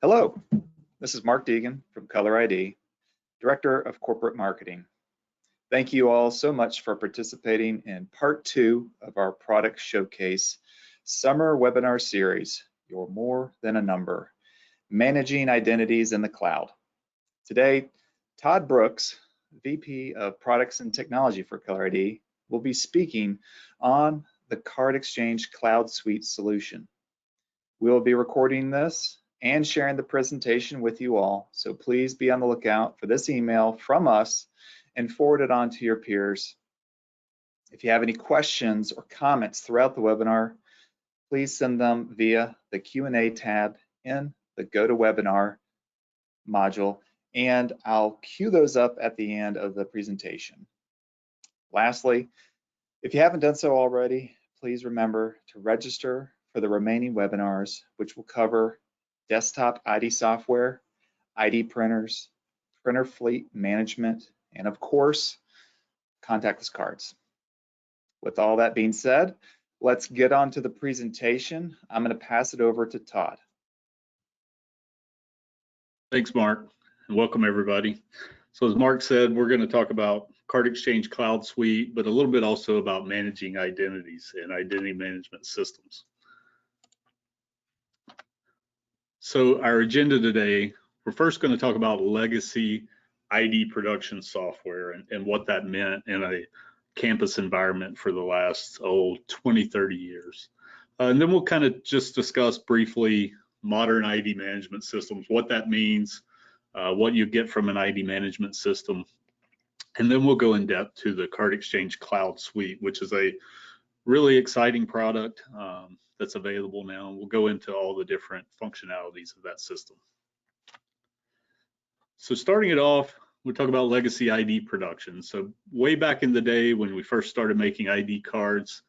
Hello, this is Mark Deegan from ColorID, Director of Corporate Marketing. Thank you all so much for participating in part 2 of our product showcase summer webinar series, You're More Than a Number, Managing Identities in the Cloud. Today, Todd Brooks, VP of Products and Technology for ColorID, will be speaking on the CardExchange Cloud Suite solution. We will be recording this and sharing the presentation with you all, so please be on the lookout for this email from us and forward it on to your peers. If you have any questions or comments throughout the webinar, please send them via the Q&A tab in the GoToWebinar module, and I'll queue those up at the end of the presentation. Lastly, if you haven't done so already, please remember to register for the remaining webinars, which will cover desktop ID software, ID printers, printer fleet management, and of course, contactless cards. With all that being said, let's get on to the presentation. I'm going to pass it over to Todd. Thanks, Mark, and welcome everybody. So as Mark said, we're going to talk about CardExchange Cloud Suite, but a little bit also about managing identities and identity management systems. So our agenda today, we're first going to talk about legacy ID production software and what that meant in a campus environment for the last 20, 30 years. And then we'll kind of just discuss briefly modern ID management systems, what that means, what you get from an ID management system. And then we'll go in depth to the CardExchange Cloud Suite, which is a really exciting product that's available now. And we'll go into all the different functionalities of that system. So starting it off, we'll talk about legacy ID production. So way back in the day when we first started making ID cards,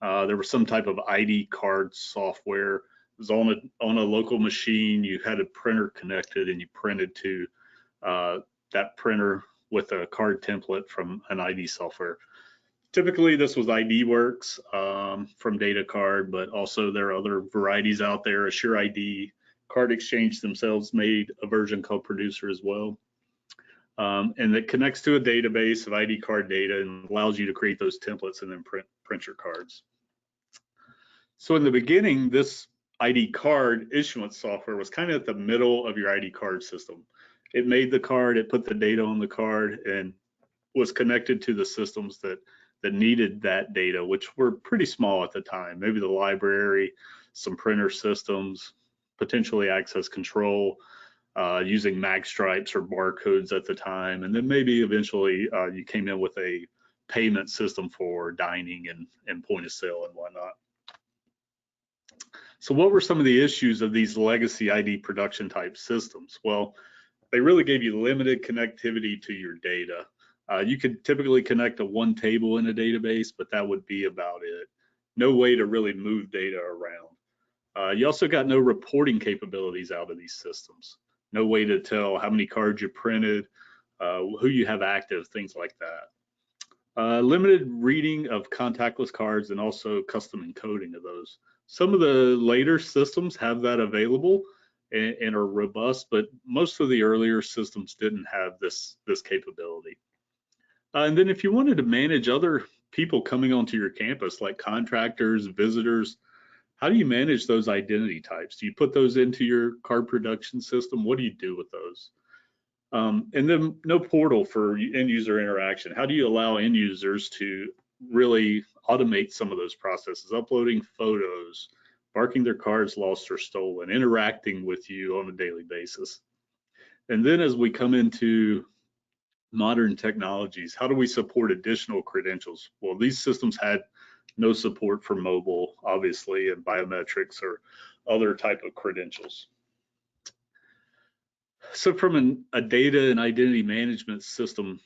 there was some type of ID card software. It was on a local machine. You had a printer connected and you printed to that printer with a card template from an ID software. Typically, this was IDWorks from DataCard, but also there are other varieties out there. AssureID, CardExchange themselves made a version called Producer as well. And it connects to a database of ID card data and allows you to create those templates and then print your cards. So in the beginning, this ID card issuance software was kind of at the middle of your ID card system. It made the card, it put the data on the card, and was connected to the systems that needed that data, which were pretty small at the time. Maybe the library, some printer systems, potentially access control, using mag stripes or barcodes at the time. And then maybe eventually you came in with a payment system for dining and point of sale and whatnot. So what were some of the issues of these legacy ID production type systems? Well, they really gave you limited connectivity to your data. You could typically connect to one table in a database, but that would be about it. No way to really move data around. You also got no reporting capabilities out of these systems. No way to tell how many cards you printed, who you have active, things like that. Limited reading of contactless cards and also custom encoding of those. Some of the later systems have that available and are robust, but most of the earlier systems didn't have this capability. And then if you wanted to manage other people coming onto your campus, like contractors, visitors, how do you manage those identity types? Do you put those into your card production system? What do you do with those? And then no portal for end user interaction. How do you allow end users to really automate some of those processes, uploading photos, marking their cards lost or stolen, interacting with you on a daily basis? And then as we come into modern technologies, how do we support additional credentials? Well, these systems had no support for mobile, obviously, and biometrics or other type of credentials. So from a data and identity management system,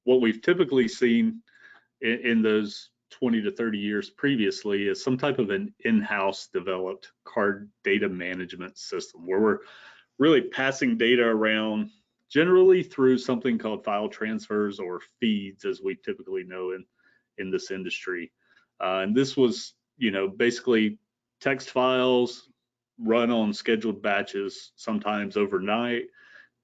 what we've typically seen in those 20 to 30 years previously is some type of an in-house developed card data management system where we're really passing data around generally through something called file transfers or feeds, as we typically know in this industry. And this was, basically text files, run on scheduled batches, sometimes overnight.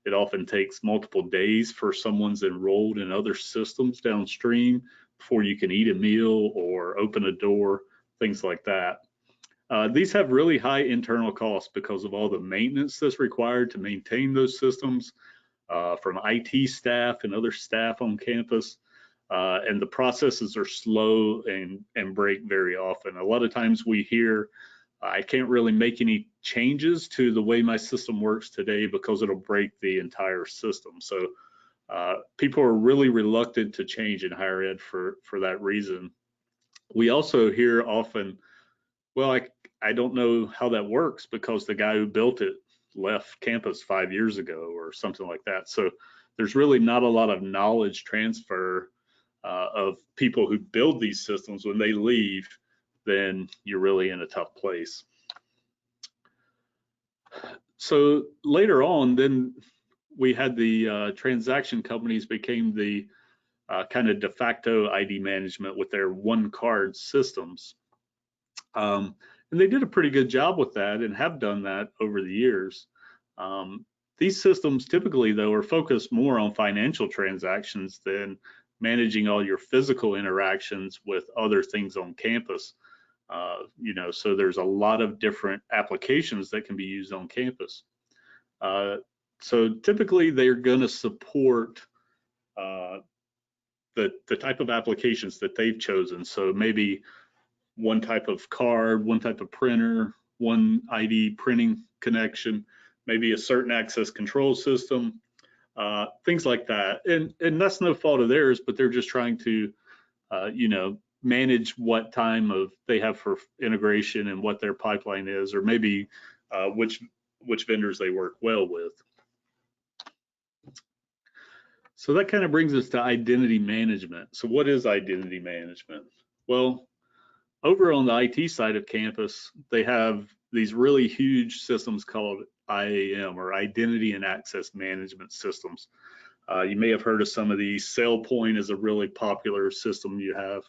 It often takes multiple days for someone's enrolled in other systems downstream before you can eat a meal or open a door, things like that. These have really high internal costs because of all the maintenance that's required to maintain those systems from IT staff and other staff on campus. And the processes are slow and break very often. A lot of times we hear, I can't really make any changes to the way my system works today because it'll break the entire system. So people are really reluctant to change in higher ed for that reason. We also hear often, well, I don't know how that works because the guy who built it left campus 5 years ago or something like that. So there's really not a lot of knowledge transfer of people who build these systems. When they leave, then you're really in a tough place. So later on, then we had the transaction companies became the kind of de facto ID management with their one card systems. And they did a pretty good job with that and have done that over the years. These systems typically, though, are focused more on financial transactions than managing all your physical interactions with other things on campus. So there's a lot of different applications that can be used on campus. So typically they're going to support the type of applications that they've chosen. So maybe one type of card, one type of printer, one ID printing connection, maybe a certain access control system, things like that. And that's no fault of theirs, but they're just trying to, manage what time of they have for integration and what their pipeline is, or maybe which vendors they work well with. So that kind of brings us to identity management. So what is identity management? Well, over on the IT side of campus, they have these really huge systems called IAM, or Identity and Access Management Systems. You may have heard of some of these. SailPoint is a really popular system you have.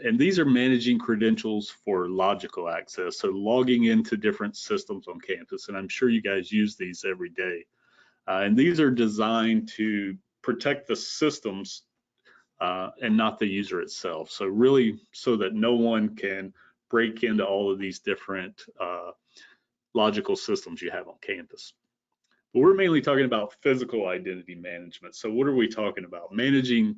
And these are managing credentials for logical access, so logging into different systems on campus. And I'm sure you guys use these every day. And these are designed to protect the systems and not the user itself. So really so that no one can break into all of these different logical systems you have on campus. But we're mainly talking about physical identity management. So what are we talking about? Managing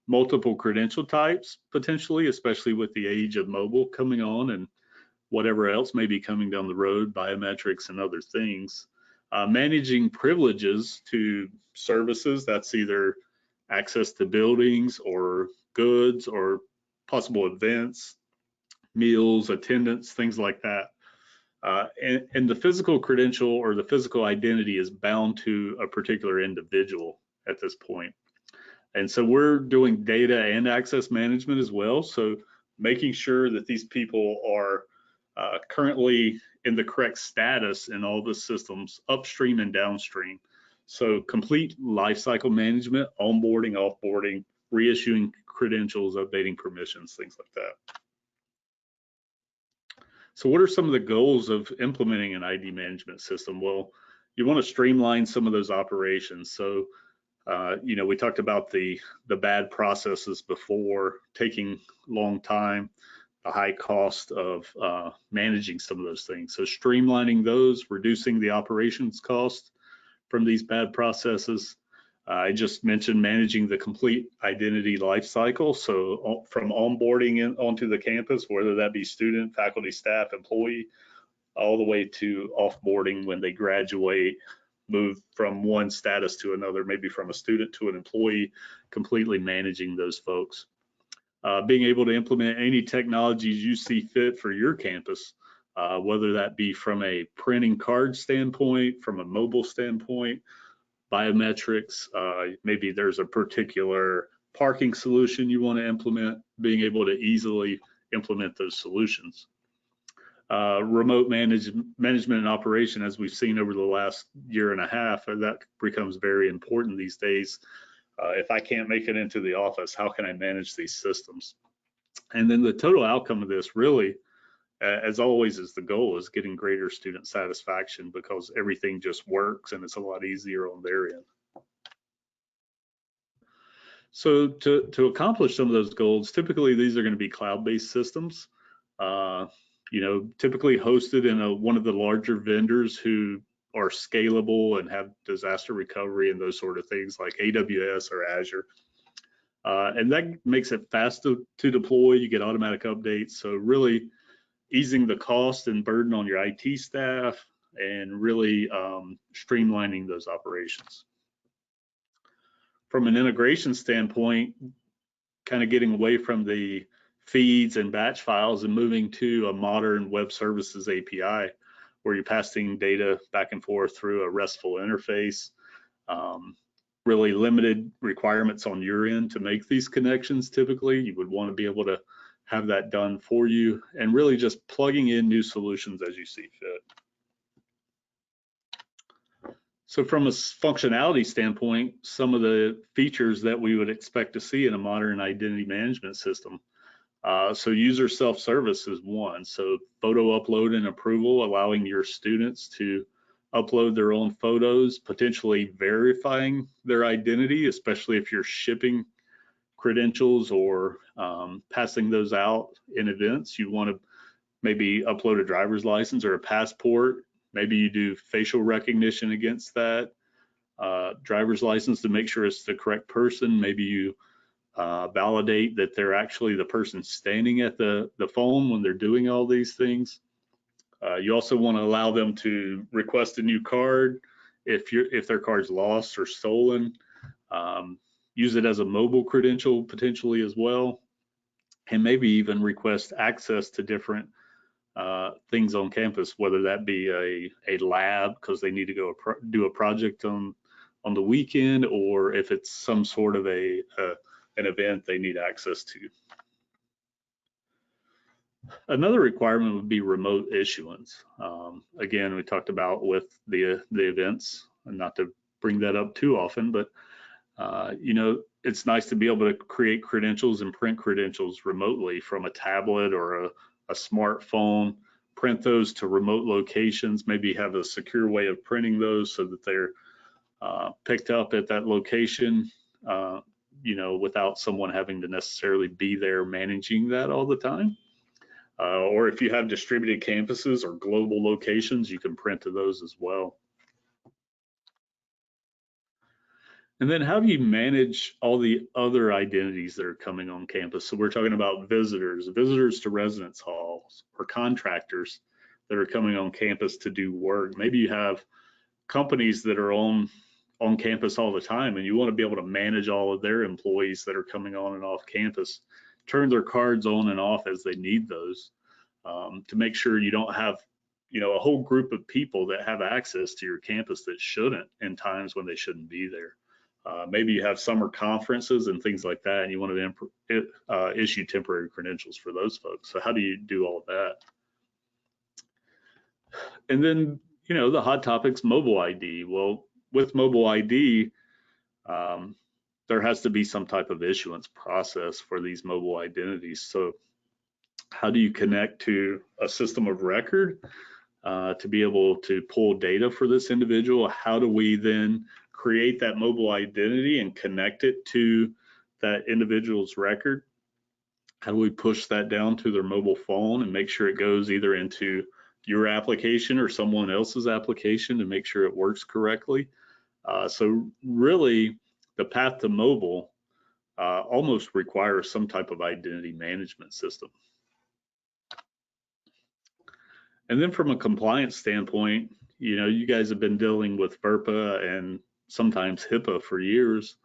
multiple credential types, potentially, especially with the age of mobile coming on and whatever else may be coming down the road, biometrics and other things. Managing privileges to services, that's either access to buildings or goods or possible events, meals, attendance, things like that. And the physical credential or the physical identity is bound to a particular individual at this point. And so we're doing data and access management as well. So making sure that these people are currently in the correct status in all the systems upstream and downstream. So complete lifecycle management, onboarding, offboarding, reissuing credentials, updating permissions, things like that. So what are some of the goals of implementing an ID management system? Well, you want to streamline some of those operations. So we talked about the bad processes before, taking long time, the high cost of managing some of those things. So streamlining those, reducing the operations cost from these bad processes. I just mentioned managing the complete identity lifecycle. So from onboarding onto the campus, whether that be student, faculty, staff, employee, all the way to offboarding when they graduate, move from one status to another, maybe from a student to an employee, completely managing those folks. Being able to implement any technologies you see fit for your campus, whether that be from a printing card standpoint, from a mobile standpoint, biometrics, maybe there's a particular parking solution you want to implement, being able to easily implement those solutions. Remote management and operation, as we've seen over the last year and a half, that becomes very important these days. If I can't make it into the office, how can I manage these systems? And then the total outcome of this really as always, is the goal is getting greater student satisfaction because everything just works and it's a lot easier on their end. So to accomplish some of those goals, typically these are going to be cloud-based systems, typically hosted in one of the larger vendors who are scalable and have disaster recovery and those sort of things like AWS or Azure. And that makes it fast to deploy. You get automatic updates. So really easing the cost and burden on your IT staff and really streamlining those operations. From an integration standpoint, kind of getting away from the feeds and batch files and moving to a modern web services API where you're passing data back and forth through a RESTful interface. Really limited requirements on your end to make these connections. Typically, you would want to be able to have that done for you and really just plugging in new solutions as you see fit. So from a functionality standpoint, some of the features that we would expect to see in a modern identity management system. So user self-service is one. So photo upload and approval, allowing your students to upload their own photos, potentially verifying their identity, especially if you're shipping credentials or passing those out in events. You want to maybe upload a driver's license or a passport. Maybe you do facial recognition against that driver's license to make sure it's the correct person. Maybe you validate that they're actually the person standing at the phone when they're doing all these things. You also want to allow them to request a new card if their card's lost or stolen. Use it as a mobile credential potentially as well, and maybe even request access to different things on campus, whether that be a lab because they need to go do a project on the weekend, or if it's some sort of an event they need access to. Another requirement would be remote issuance. Again, we talked about with the events, and not to bring that up too often, but it's nice to be able to create credentials and print credentials remotely from a tablet or a smartphone, print those to remote locations, maybe have a secure way of printing those so that they're picked up at that location, without someone having to necessarily be there managing that all the time. Or if you have distributed campuses or global locations, you can print to those as well. And then how do you manage all the other identities that are coming on campus? So we're talking about visitors to residence halls, or contractors that are coming on campus to do work. Maybe you have companies that are on campus all the time, and you want to be able to manage all of their employees that are coming on and off campus, turn their cards on and off as they need those, to make sure you don't have a whole group of people that have access to your campus that shouldn't in times when they shouldn't be there. Maybe you have summer conferences and things like that, and you want to issue temporary credentials for those folks. So how do you do all of that? And then, the hot topics, mobile ID. Well, with mobile ID, there has to be some type of issuance process for these mobile identities. So how do you connect to a system of record to be able to pull data for this individual? How do we then create that mobile identity and connect it to that individual's record? How do we push that down to their mobile phone and make sure it goes either into your application or someone else's application to make sure it works correctly? So really, the path to mobile almost requires some type of identity management system. And then from a compliance standpoint, you guys have been dealing with FERPA and sometimes HIPAA for years.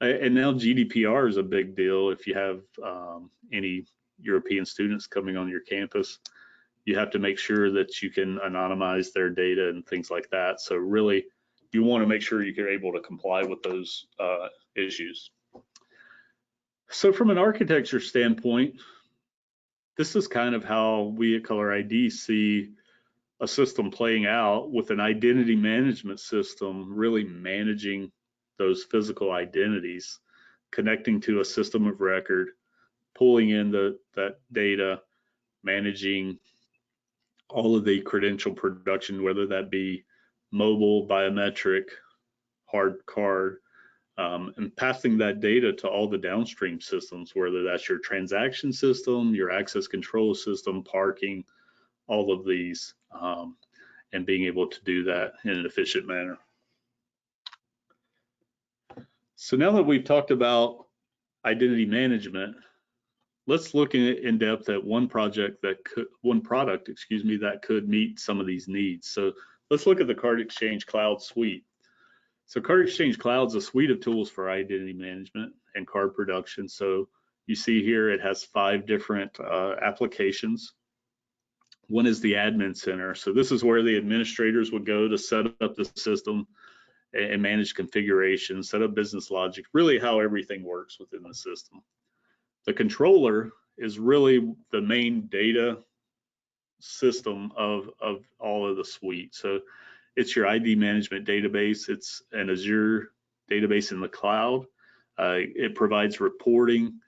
And now GDPR is a big deal. If you have any European students coming on your campus, you have to make sure that you can anonymize their data and things like that. So really, you want to make sure you're able to comply with those issues. So from an architecture standpoint, this is kind of how we at ColorID see a system playing out, with an identity management system really managing those physical identities, connecting to a system of record, pulling in that data, managing all of the credential production, whether that be mobile, biometric, hard card, and passing that data to all the downstream systems, whether that's your transaction system, your access control system, parking, all of these, and being able to do that in an efficient manner. So now that we've talked about identity management, let's look in depth at one product that could meet some of these needs. So let's look at the CardExchange Cloud Suite. So CardExchange Cloud is a suite of tools for identity management and card production. So you see here it has 5 different applications. One is the admin center. So this is where the administrators would go to set up the system and manage configuration, set up business logic, really how everything works within the system. The controller is really the main data system of all of the suite. So it's your ID management database. It's an Azure database in the cloud. It provides reporting,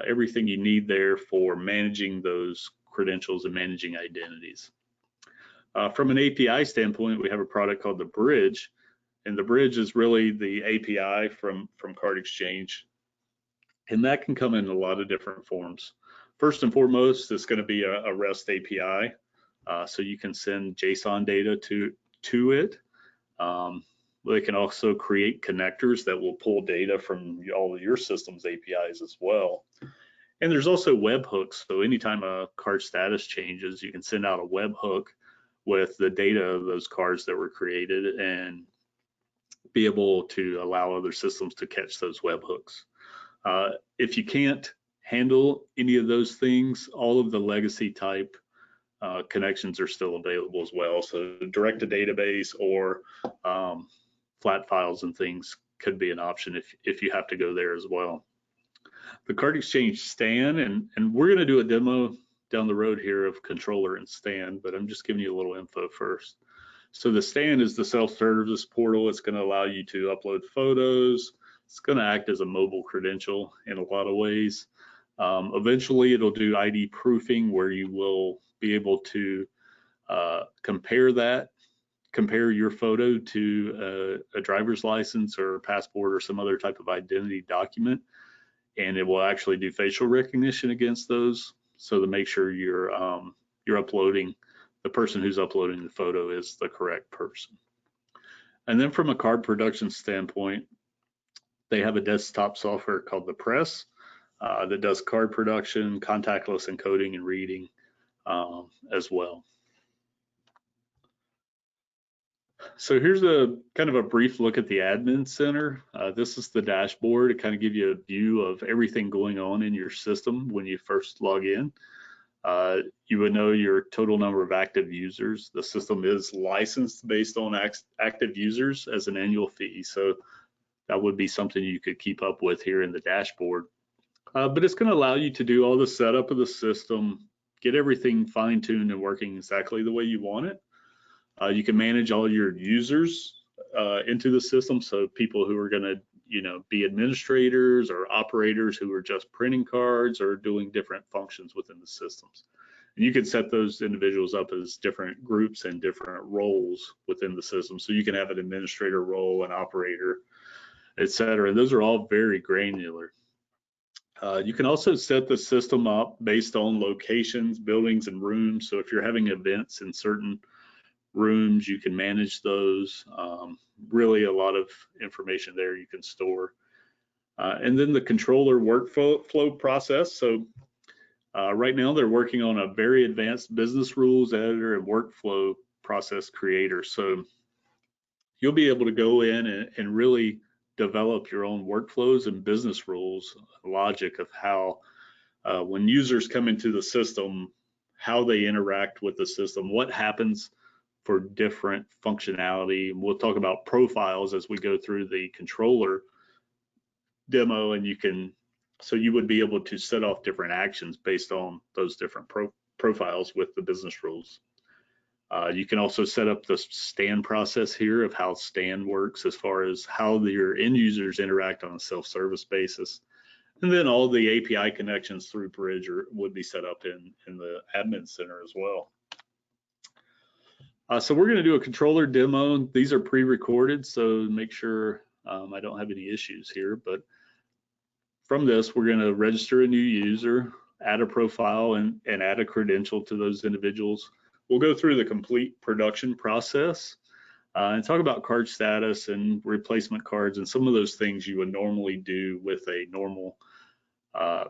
everything you need there for managing those credentials and managing identities. From an API standpoint, we have a product called the Bridge, and the Bridge is really the API from CardExchange, and that can come in a lot of different forms. First and foremost, it's going to be a REST API, so you can send JSON data to it. They can also create connectors that will pull data from all of your system's APIs as well. And there's also webhooks. So anytime a card status changes, you can send out a webhook with the data of those cards that were created and be able to allow other systems to catch those webhooks. If you can't handle any of those things, all of the legacy type connections are still available as well. So direct to database or flat files and things could be an option if you have to go there as well. The CardExchange Stand, and we're going to do a demo down the road here of controller and Stand, but I'm just giving you a little info first. So the Stand is the self-service portal. It's going to allow you to upload photos. It's going to act as a mobile credential in a lot of ways. Eventually, it'll do ID proofing where you will be able to compare your photo to a driver's license or a passport or some other type of identity document, and it will actually do facial recognition against those, so to make sure you're uploading, the person who's uploading the photo is the correct person. And then from a card production standpoint, they have a desktop software called the Press that does card production, contactless encoding and reading as well. So here's a kind of a brief look at the admin center. This is the dashboard to kind of give you a view of everything going on in your system when you first log in. You would know your total number of active users. The system is licensed based on active users as an annual fee. So that would be something you could keep up with here in the dashboard. But it's going to allow you to do all the setup of the system, get everything fine-tuned and working exactly the way you want it. You can manage all your users into the system, so people who are going to, be administrators or operators who are just printing cards or doing different functions within the systems. And you can set those individuals up as different groups and different roles within the system. So you can have an administrator role, an operator, etc. Those are all very granular. You can also set the system up based on locations, buildings, and rooms. So if you're having events in certain rooms, you can manage those. Really a lot of information there you can store. And then the controller workflow process. So right now they're working on a very advanced business rules editor and workflow process creator. So you'll be able to go in and really develop your own workflows and business rules, logic of how when users come into the system, how they interact with the system, what happens for different functionality. We'll talk about profiles as we go through the controller demo, and you would be able to set off different actions based on those different profiles with the business rules. You can also set up the Stand process here of how Stand works as far as how your end users interact on a self-service basis. And then all the API connections through Bridge would be set up in the admin center as well. So we're going to do a controller demo. These are pre-recorded, so make sure I don't have any issues here. But from this, we're going to register a new user, add a profile, and add a credential to those individuals. We'll go through the complete production process and talk about card status and replacement cards and some of those things you would normally do with a normal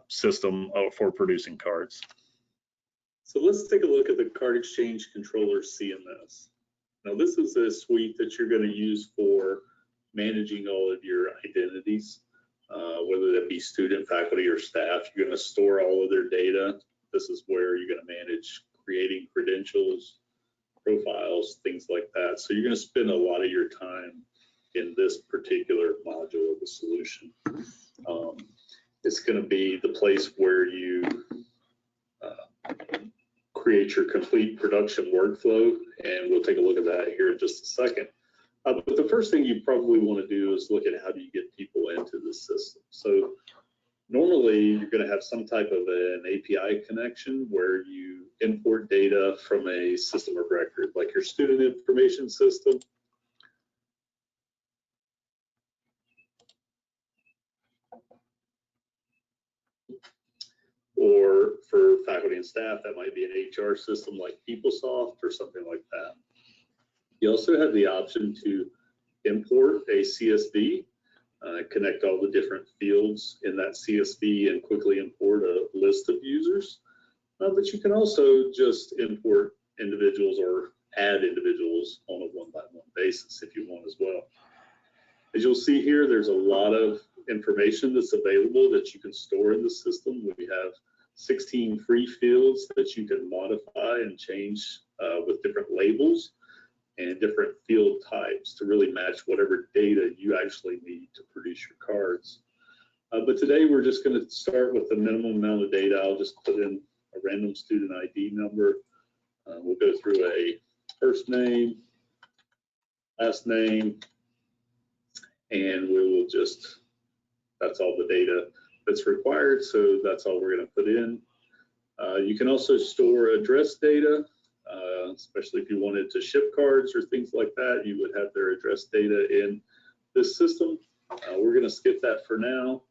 system for producing cards. So let's take a look at the CardExchange Controller CMS. Now this is a suite that you're going to use for managing all of your identities, whether that be student, faculty, or staff. You're going to store all of their data. This is where you're going to manage creating credentials, profiles, things like that. So you're going to spend a lot of your time in this particular module of the solution. It's going to be the place where you create your complete production workflow, and we'll take a look at that here in just a second. But the first thing you probably want to do is look at how do you get people into the system. So normally you're going to have some type of an API connection where you import data from a system of record, like your student information system. Or for faculty and staff, that might be an HR system like PeopleSoft or something like that. You also have the option to import a CSV, connect all the different fields in that CSV and quickly import a list of users. But you can also just import individuals or add individuals on a one-by-one basis if you want as well. As you'll see here, there's a lot of information that's available that you can store in the system. We have 16 free fields that you can modify and change with different labels and different field types to really match whatever data you actually need to produce your cards. But today we're just going to start with the minimum amount of data. I'll just put in a random student ID number. We'll go through a first name, last name, and we will just, that's all the data that's required, so that's all we're going to put in. You can also store address data, especially if you wanted to ship cards or things like that, you would have their address data in this system. We're going to skip that for now.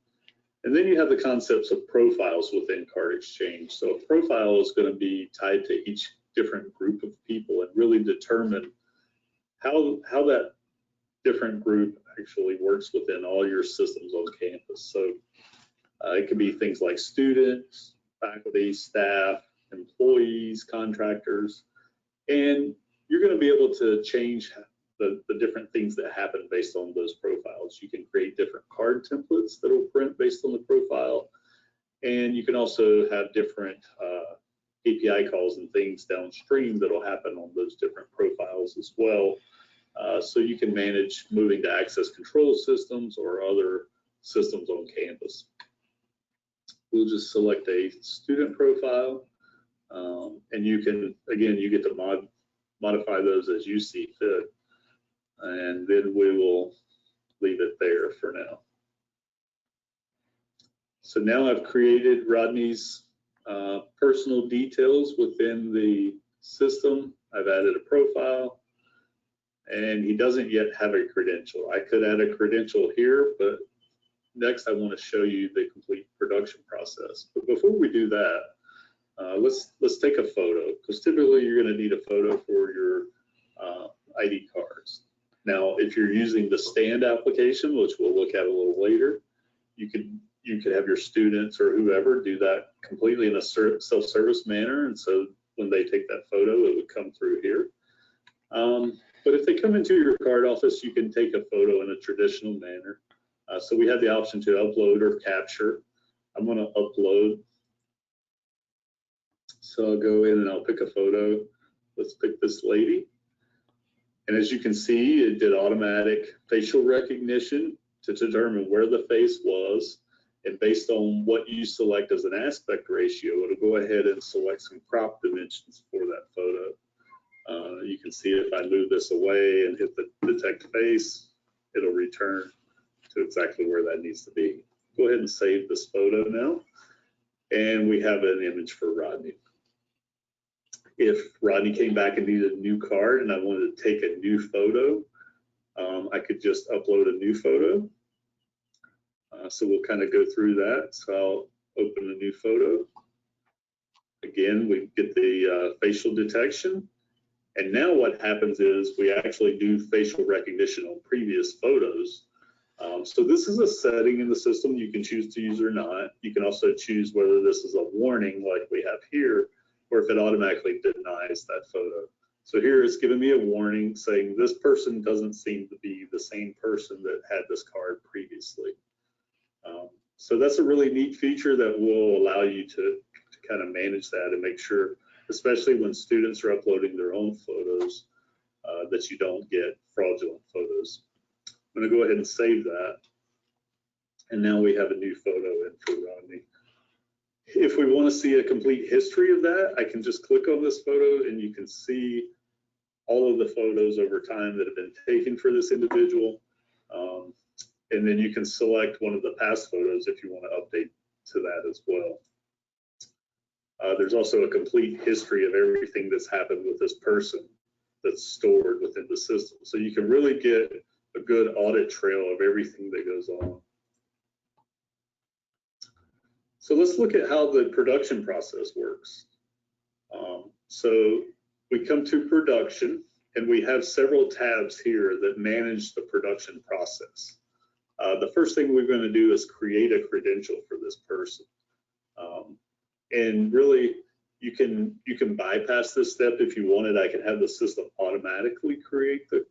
And then you have the concepts of profiles within CardExchange. So a profile is going to be tied to each different group of people and really determine how that different group actually works within all your systems on campus. So it could be things like students, faculty, staff, employees, contractors, and you're going to be able to change the different things that happen based on those profiles. You can create different card templates that will print based on the profile, and you can also have different API calls and things downstream that will happen on those different profiles as well. So you can manage moving to access control systems or other systems on campus. We'll just select a student profile, and you can, again, you get to modify those as you see fit, and then we will leave it there for now. So now I've created Rodney's personal details within the system. I've added a profile, and he doesn't yet have a credential. I could add a credential here, but next I want to show you the complete production process. But before we do that, let's take a photo, because typically you're going to need a photo for your ID cards. Now, if you're using the stand application, which we'll look at a little later, you could have your students or whoever do that completely in a self-service manner, and so when they take that photo, it would come through here. But if they come into your card office, you can take a photo in a traditional manner. So we have the option to upload or capture. I'm going to upload. So I'll go in and I'll pick a photo. Let's pick this lady. And as you can see, it did automatic facial recognition to determine where the face was. And based on what you select as an aspect ratio, it'll go ahead and select some crop dimensions for that photo. You can see if I move this away and hit the detect face, it'll return to exactly where that needs to be. Go ahead and save this photo now. And we have an image for Rodney. If Rodney came back and needed a new card and I wanted to take a new photo, I could just upload a new photo. So we'll kind of go through that. So I'll open a new photo. Again, we get the facial detection. And now what happens is we actually do facial recognition on previous photos. So this is a setting in the system you can choose to use or not. You can also choose whether this is a warning like we have here, or if it automatically denies that photo. So here it's giving me a warning saying this person doesn't seem to be the same person that had this card previously. So that's a really neat feature that will allow you to kind of manage that and make sure, especially when students are uploading their own photos, that you don't get fraudulent photos. I'm going to go ahead and save that. And now we have a new photo in for Rodney. If we want to see a complete history of that, I can just click on this photo and you can see all of the photos over time that have been taken for this individual. And then you can select one of the past photos if you want to update to that as well. There's also a complete history of everything that's happened with this person that's stored within the system. So you can really get a good audit trail of everything that goes on. So let's look at how the production process works. So we come to production and we have several tabs here that manage the production process. The first thing we're going to do is create a credential for this person. And really, you can bypass this step if you wanted. I can have the system automatically create the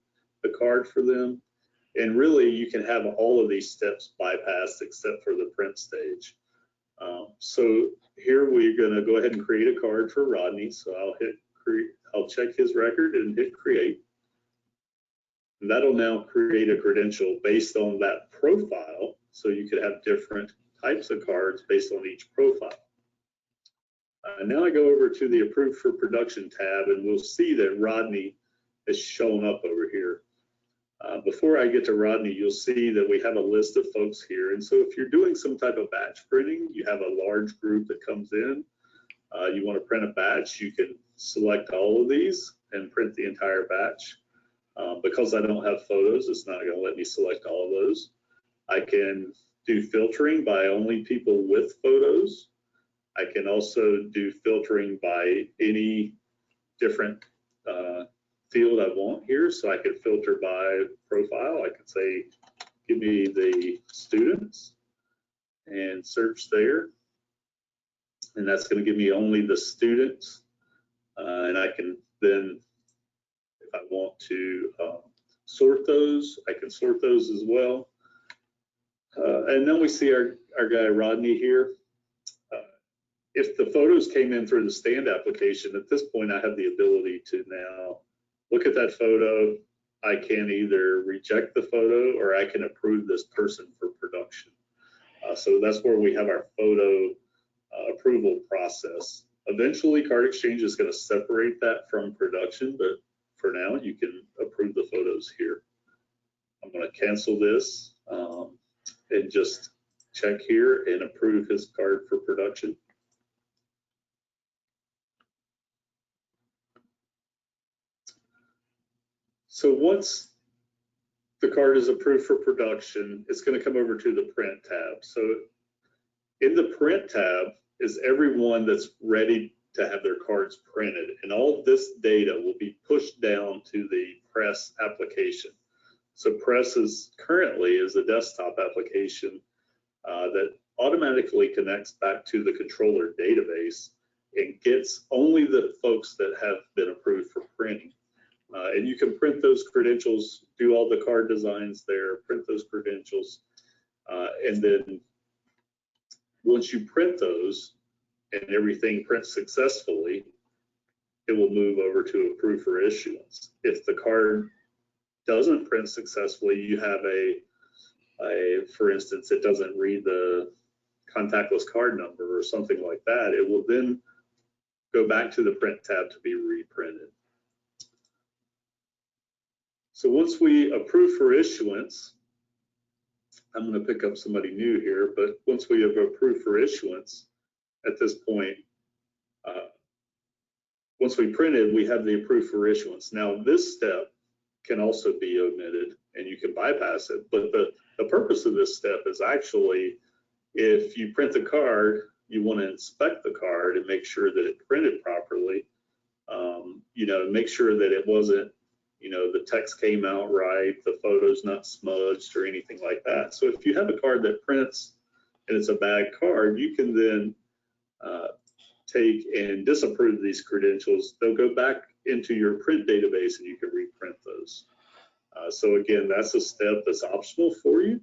card for them. And really, you can have all of these steps bypassed except for the print stage. So here we're going to go ahead and create a card for Rodney. So I'll hit create. I'll check his record and hit create. And that'll now create a credential based on that profile. So you could have different types of cards based on each profile. Now I go over to the Approved for Production tab, and we'll see that Rodney is shown up over here. Before I get to Rodney, you'll see that we have a list of folks here. And so if you're doing some type of batch printing, you have a large group that comes in, you want to print a batch, you can select all of these and print the entire batch. Because I don't have photos, it's not going to let me select all of those. I can do filtering by only people with photos. I can also do filtering by any different field I want here. So I could filter by profile. I could say, give me the students and search there. And that's going to give me only the students. And I can then, if I want to sort those, I can sort those as well. And then we see our guy Rodney here. If the photos came in through the stand application, at this point I have the ability to now look at that photo. I can either reject the photo or I can approve this person for production. So that's where we have our photo approval process. Eventually, CardExchange is going to separate that from production, but for now, you can approve the photos here. I'm going to cancel this and just check here and approve his card for production. So once the card is approved for production, it's going to come over to the print tab. So in the print tab is everyone that's ready to have their cards printed, and all of this data will be pushed down to the Press application. So Press is currently a desktop application that automatically connects back to the controller database and gets only the folks that have been approved for printing. And you can print those credentials, do all the card designs there, print those credentials, and then once you print those and everything prints successfully, it will move over to approved for issuance. If the card doesn't print successfully, you have for instance, it doesn't read the contactless card number or something like that, it will then go back to the print tab to be reprinted. So once we approve for issuance, I'm going to pick up somebody new here, but once we have approved for issuance, at this point, once we print it, we have the approved for issuance. Now, this step can also be omitted and you can bypass it, but the purpose of this step is actually, if you print the card, you want to inspect the card and make sure that it printed properly, you know, make sure that it wasn't, you know, the text came out right, the photo's not smudged or anything like that. So if you have a card that prints and it's a bad card, you can then take and disapprove these credentials. They'll go back into your print database and you can reprint those. So again, that's a step that's optional for you.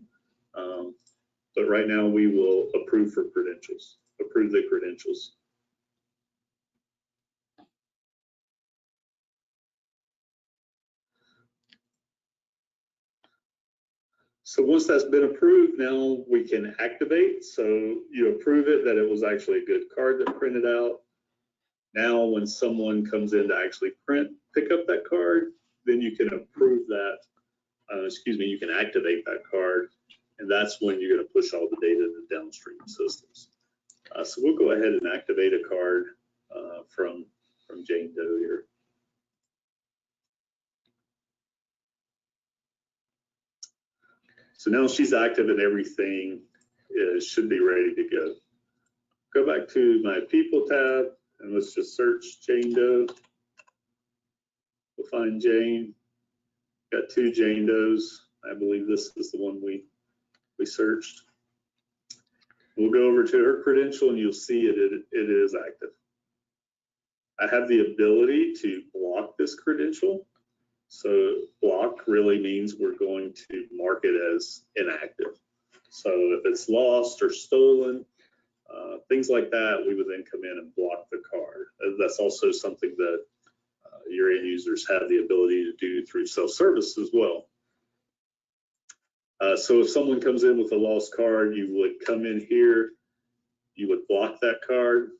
But right now we will approve for credentials, approve the credentials. So once that's been approved, now we can activate. So you approve it that it was actually a good card that printed out. Now when someone comes in to actually pick up that card, then you can approve that, you can activate that card. And that's when you're going to push all the data to the downstream systems. So we'll go ahead and activate a card from Jane Doe here. So now she's active and everything should be ready to go. Go back to my People tab and let's just search Jane Doe. We'll find Jane. Got two Jane Does. I believe this is the one we searched. We'll go over to her credential and you'll see it is active. I have the ability to block this credential. So block really means we're going to mark it as inactive. So if it's lost or stolen, things like that, we would then come in and block the card. That's also something that your end users have the ability to do through self-service as well. So if someone comes in with a lost card, you would come in here, you would block that card,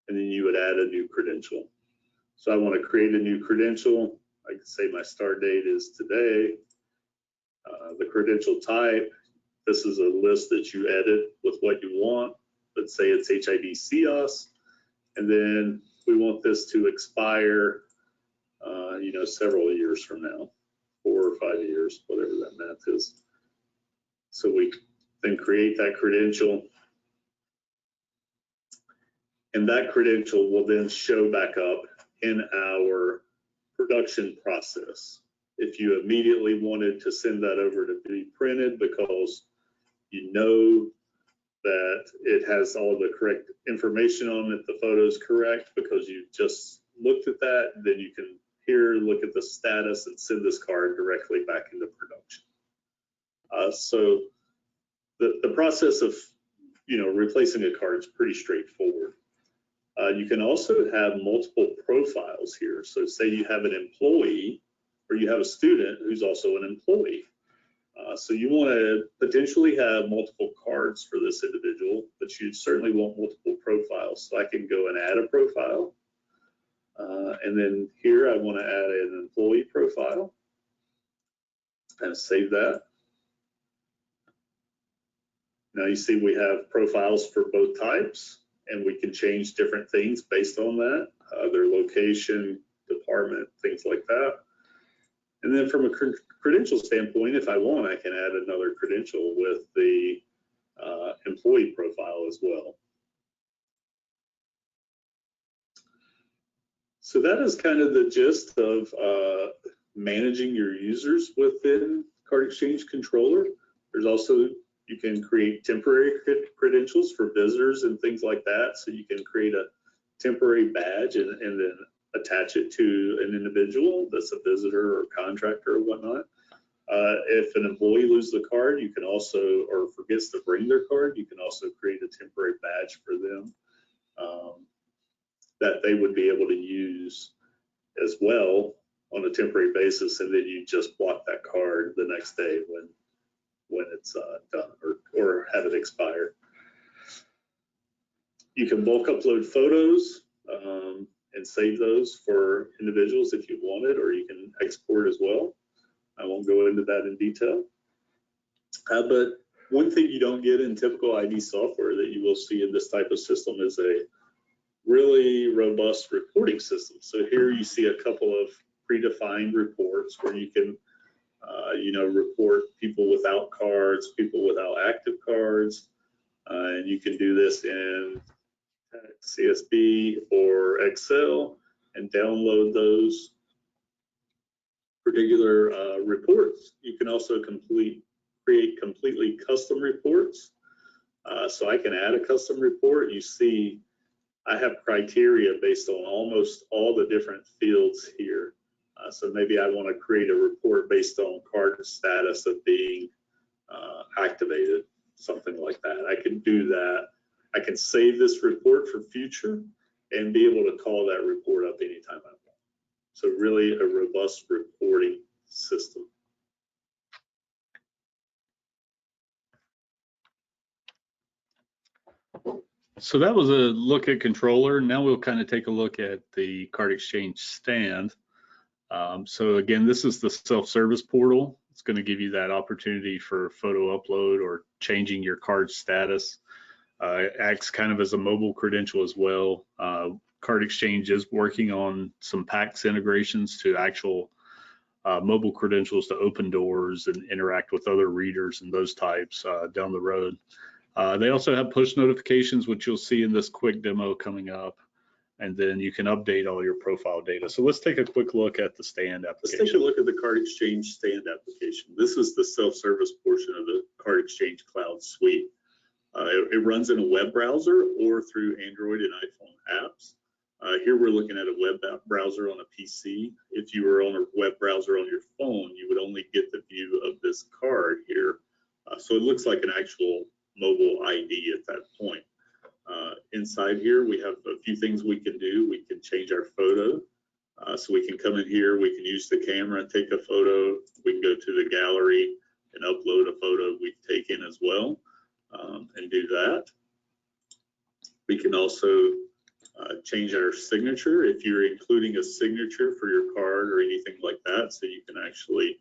and then you would add a new credential. So I want to create a new credential. I can say my start date is today. The credential type, this is a list that you edit with what you want. Let's say it's HID CIOS, and then we want this to expire, you know, several years from now, 4 or 5 years, whatever that math is. So we then create that credential, and that credential will then show back up in our production process. If you immediately wanted to send that over to be printed because you know that it has all the correct information on it, the photo's correct because you just looked at that, then you can here look at the status and send this card directly back into production. So the process of, you know, replacing a card is pretty straightforward. You can also have multiple profiles here. So say you have an employee or you have a student who's also an employee. So you want to potentially have multiple cards for this individual, but you certainly want multiple profiles. So I can go and add a profile. And then here I want to add an employee profile and save that. Now you see we have profiles for both types, and we can change different things based on that, their location, department, things like that. And then from a credential standpoint, if I want, I can add another credential with the employee profile as well. So that is kind of the gist of managing your users within CardExchange Controller. There's also, you can create temporary credentials for visitors and things like that. So you can create a temporary badge and then attach it to an individual that's a visitor or contractor or whatnot. If an employee loses the card, you can also, or forgets to bring their card, you can also create a temporary badge for them that they would be able to use as well on a temporary basis, and then you just block that card the next day when it's done or have it expire. You can bulk upload photos and save those for individuals if you want it, or you can export as well. I won't go into that in detail. But one thing you don't get in typical ID software that you will see in this type of system is a really robust reporting system. So here you see a couple of predefined reports where you can, you know, report people without cards, people without active cards, and you can do this in CSV or Excel and download those particular reports. You can also create completely custom reports. So I can add a custom report. You see, I have criteria based on almost all the different fields here. So maybe I want to create a report based on card status of being activated, something like that. I can do that. I can save this report for future and be able to call that report up anytime I want. So really a robust reporting system. So that was a look at controller. Now we'll kind of take a look at the CardExchange stand. So again, this is the self-service portal. It's going to give you that opportunity for photo upload or changing your card status. It acts kind of as a mobile credential as well. CardExchange is working on some PAX integrations to actual mobile credentials to open doors and interact with other readers and those types down the road. They also have push notifications, which you'll see in this quick demo coming up, and then you can update all your profile data. So let's take a quick look at the stand application. Let's take a look at the CardExchange stand application. This is the self-service portion of the CardExchange Cloud Suite. It runs in a web browser or through Android and iPhone apps. Here we're looking at a web browser on a PC. If you were on a web browser on your phone, you would only get the view of this card here. So it looks like an actual mobile ID at that point. Inside here, we have a few things we can do. We can change our photo. So we can come in here, we can use the camera and take a photo. We can go to the gallery and upload a photo we've taken as well, and do that. We can also change our signature if you're including a signature for your card or anything like that. So you can actually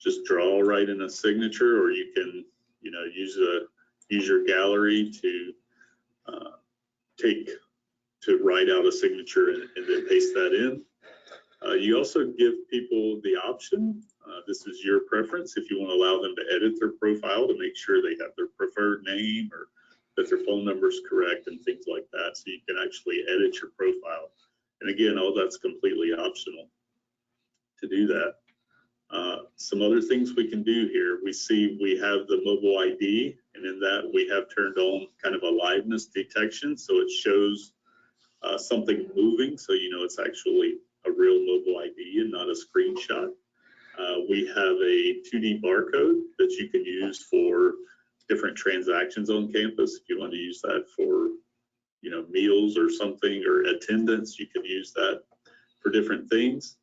just draw right in a signature, or you can, you know, use your gallery to write out a signature and then paste that in. You also give people the option. This is your preference if you want to allow them to edit their profile to make sure they have their preferred name or that their phone number is correct and things like that. So you can actually edit your profile. And again, all that's completely optional to do that. Some other things we can do here, we see we have the mobile ID, and in that we have turned on kind of a liveness detection. So it shows something moving, so you know it's actually a real mobile ID and not a screenshot. We have a 2D barcode that you can use for different transactions on campus. If you want to use that for, you know, meals or something, or attendance, you can use that for different things.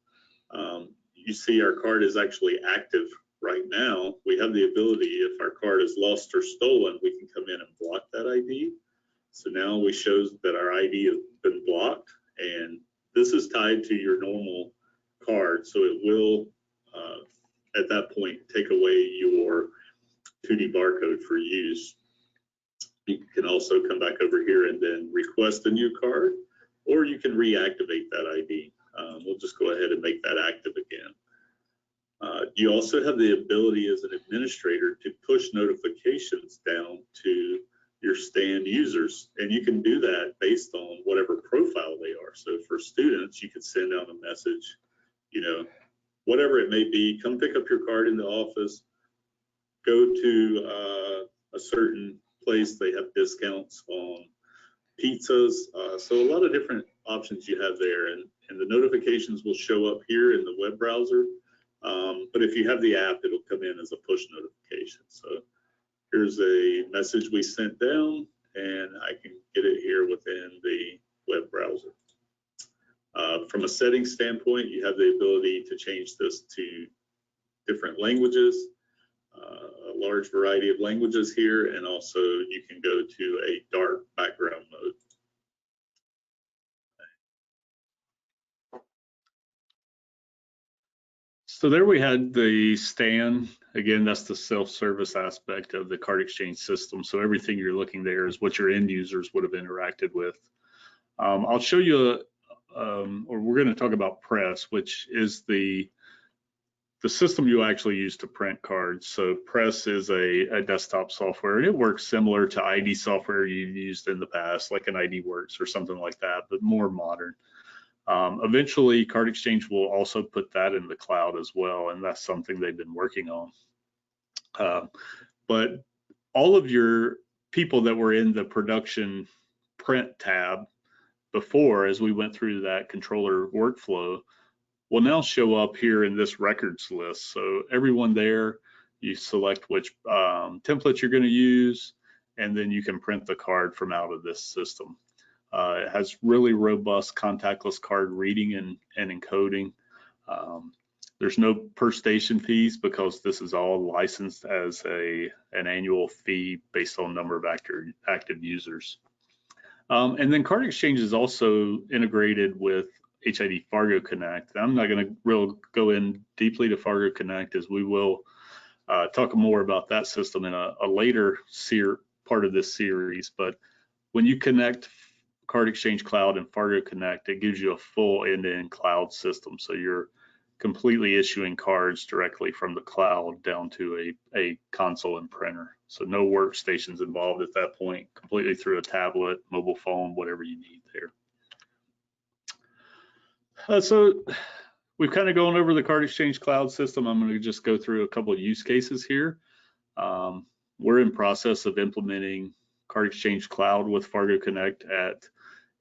You see our card is actually active right now. We have the ability, if our card is lost or stolen, we can come in and block that ID. So now we show that our ID has been blocked, and this is tied to your normal card. So it will, at that point, take away your 2D barcode for use. You can also come back over here and then request a new card, or you can reactivate that ID. We'll just go ahead and make that active again. You also have the ability as an administrator to push notifications down to your stand users, and you can do that based on whatever profile they are. So for students, you could send out a message, you know, whatever it may be, come pick up your card in the office, go to a certain place, they have discounts on pizzas. So a lot of different options you have there, and the notifications will show up here in the web browser. But if you have the app, it'll come in as a push notification. So here's a message we sent down, and I can get it here within the web browser. From a settings standpoint, you have the ability to change this to different languages, a large variety of languages here, and also you can go to a dark background mode. So there we had the stand. Again, that's the self-service aspect of the CardExchange system. So everything you're looking there is what your end users would have interacted with. I'll show you, or we're going to talk about Press, which is the system you actually use to print cards. So Press is a desktop software, and it works similar to ID software you've used in the past, like an ID Works or something like that, but more modern. Eventually, CardExchange will also put that in the cloud as well, and that's something they've been working on. But all of your people that were in the production print tab before, as we went through that controller workflow, will now show up here in this records list. So everyone there, you select which template you're going to use, and then you can print the card from out of this system. It has really robust contactless card reading and encoding. There's no per station fees because this is all licensed as an annual fee based on number of active users. And then CardExchange is also integrated with HID Fargo Connect. I'm not going to go in deeply to Fargo Connect, as we will talk more about that system in a later part of this series. But when you connect CardExchange Cloud and Fargo Connect, it gives you a full end-to-end cloud system. So you're completely issuing cards directly from the cloud down to a console and printer. So no workstations involved at that point, completely through a tablet, mobile phone, whatever you need there. So we've kind of gone over the CardExchange Cloud system. I'm going to just go through a couple of use cases here. We're in process of implementing CardExchange Cloud with Fargo Connect at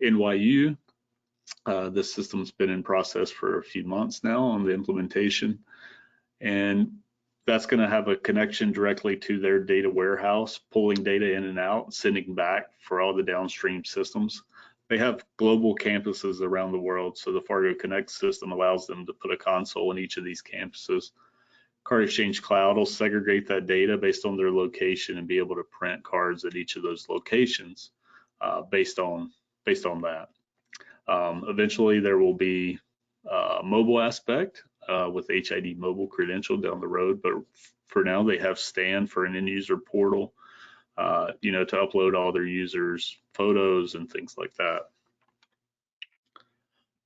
NYU. This system's been in process for a few months now on the implementation, and that's going to have a connection directly to their data warehouse, pulling data in and out, sending back for all the downstream systems. They have global campuses around the world, so the Fargo Connect system allows them to put a console in each of these campuses. CardExchange Cloud will segregate that data based on their location and be able to print cards at each of those locations based on that. Eventually, there will be a mobile aspect with HID mobile credential down the road, but for now they have Stan for an end user portal, to upload all their users' photos and things like that.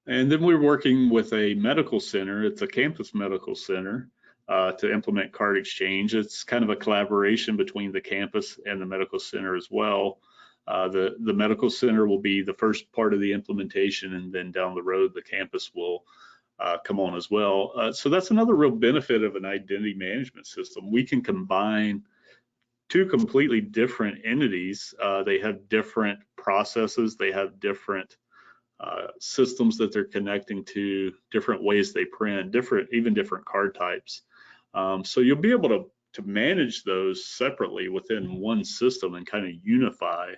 And then we're working with a medical center. It's a campus medical center to implement CardExchange. It's kind of a collaboration between the campus and the medical center as well. The medical center will be the first part of the implementation, and then down the road, the campus will come on as well. So that's another real benefit of an identity management system. We can combine two completely different entities. They have different processes. They have different systems that they're connecting to, different ways they print, even different card types. So you'll be able to manage those separately within one system and kind of unify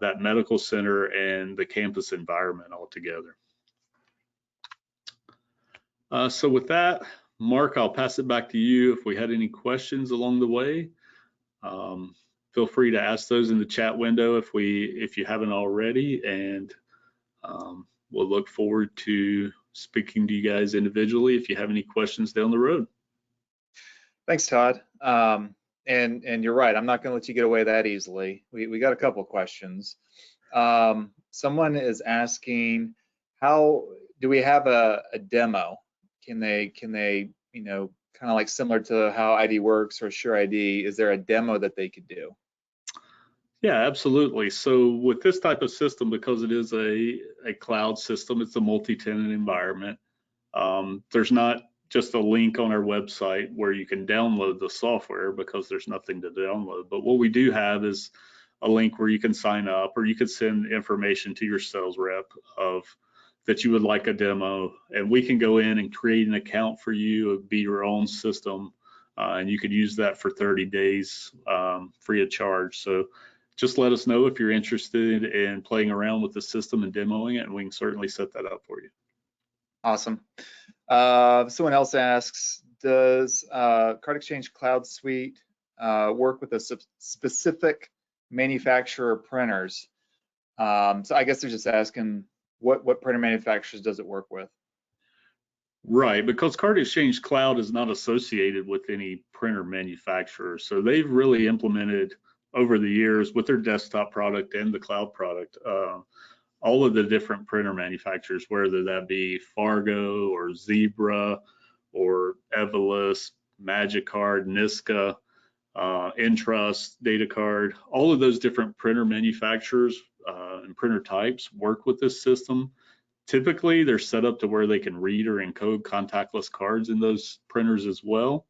that medical center and the campus environment all together. So with that, Mark, I'll pass it back to you. If we had any questions along the way, feel free to ask those in the chat window if you haven't already, and we'll look forward to speaking to you guys individually if you have any questions down the road. Thanks, Todd. And you're right, I'm not going to let you get away that easily. We got a couple questions. Someone is asking, how do we have a demo? Can they kind of like similar to how ID Works or SureID, is there a demo that they could do? Yeah, absolutely. So with this type of system, because it is a cloud system, it's a multi-tenant environment. There's not just a link on our website where you can download the software, because there's nothing to download. But what we do have is a link where you can sign up, or you could send information to your sales rep that you would like a demo, and we can go in and create an account for you. It would be your own system, and you could use that for 30 days free of charge. So just let us know if you're interested in playing around with the system and demoing it, and we can certainly set that up for you. Awesome. Someone else asks, does CardExchange Cloud Suite work with a specific manufacturer printers? So I guess they're just asking what printer manufacturers does it work with? Right, because CardExchange Cloud is not associated with any printer manufacturer. So they've really implemented over the years with their desktop product and the cloud product all of the different printer manufacturers, whether that be Fargo or Zebra or Evolus, Magicard, Niska, Entrust, DataCard, all of those different printer manufacturers and printer types work with this system. Typically, they're set up to where they can read or encode contactless cards in those printers as well.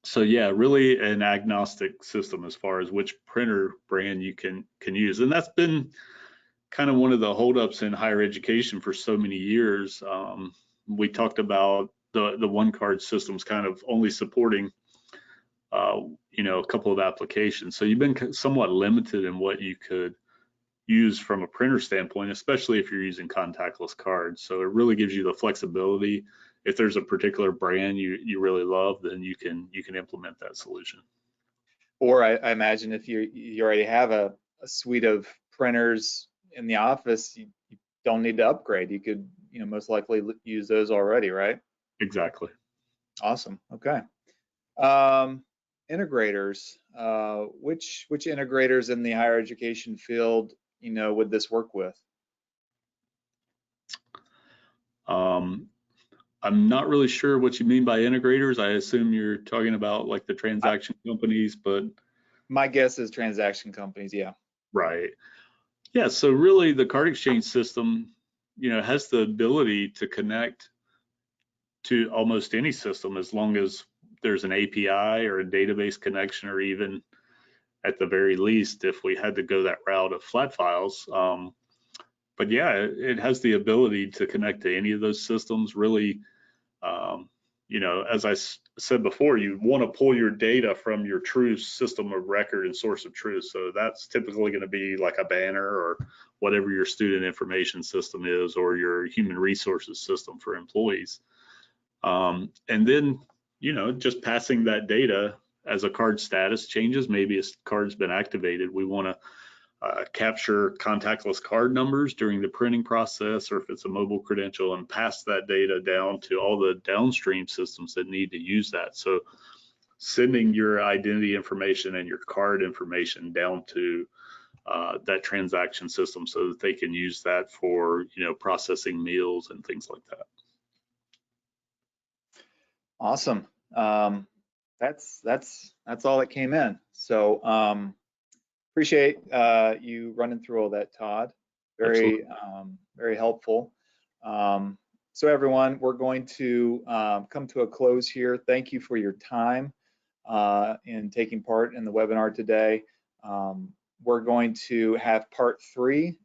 So yeah, really an agnostic system as far as which printer brand you can use. And that's been kind of one of the holdups in higher education for so many years. We talked about the one card systems kind of only supporting a couple of applications. So you've been somewhat limited in what you could use from a printer standpoint, especially if you're using contactless cards. So it really gives you the flexibility. If there's a particular brand you really love, then you can implement that solution. Or I imagine if you already have a suite of printers in the office, you don't need to upgrade. You could most likely use those already, right? Exactly. Awesome. Okay. Integrators. Which integrators in the higher education field would this work with? I'm not really sure what you mean by integrators. I assume you're talking about like the transaction companies, but my guess is transaction companies. Yeah. Right. Yeah. So really, the card exchange system, has the ability to connect to almost any system as long as there's an API or a database connection, or even at the very least, if we had to go that route of flat files. But yeah, it has the ability to connect to any of those systems. Really, as I said before, you want to pull your data from your true system of record and source of truth. So that's typically going to be like a banner or whatever your student information system is, or your human resources system for employees. And then, just passing that data as a card status changes. Maybe a card's been activated. We want to capture contactless card numbers during the printing process, or if it's a mobile credential, and pass that data down to all the downstream systems that need to use that. So sending your identity information and your card information down to that transaction system so that they can use that for, processing meals and things like that. Awesome. That's all that came in. So appreciate you running through all that, Todd. Very helpful. So everyone, we're going to come to a close here. Thank you for your time in taking part in the webinar today. We're going to have part 3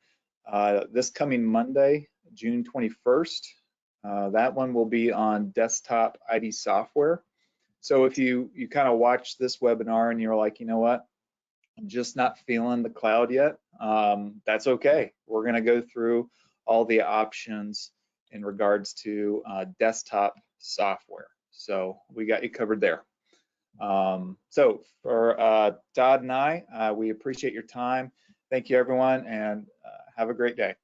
this coming Monday, June 21st. That one will be on desktop ID software. So if you kind of watch this webinar and you're like, you know what, I'm just not feeling the cloud yet, that's okay. We're going to go through all the options in regards to desktop software. So we got you covered there. So for Todd and I, we appreciate your time. Thank you, everyone, and have a great day.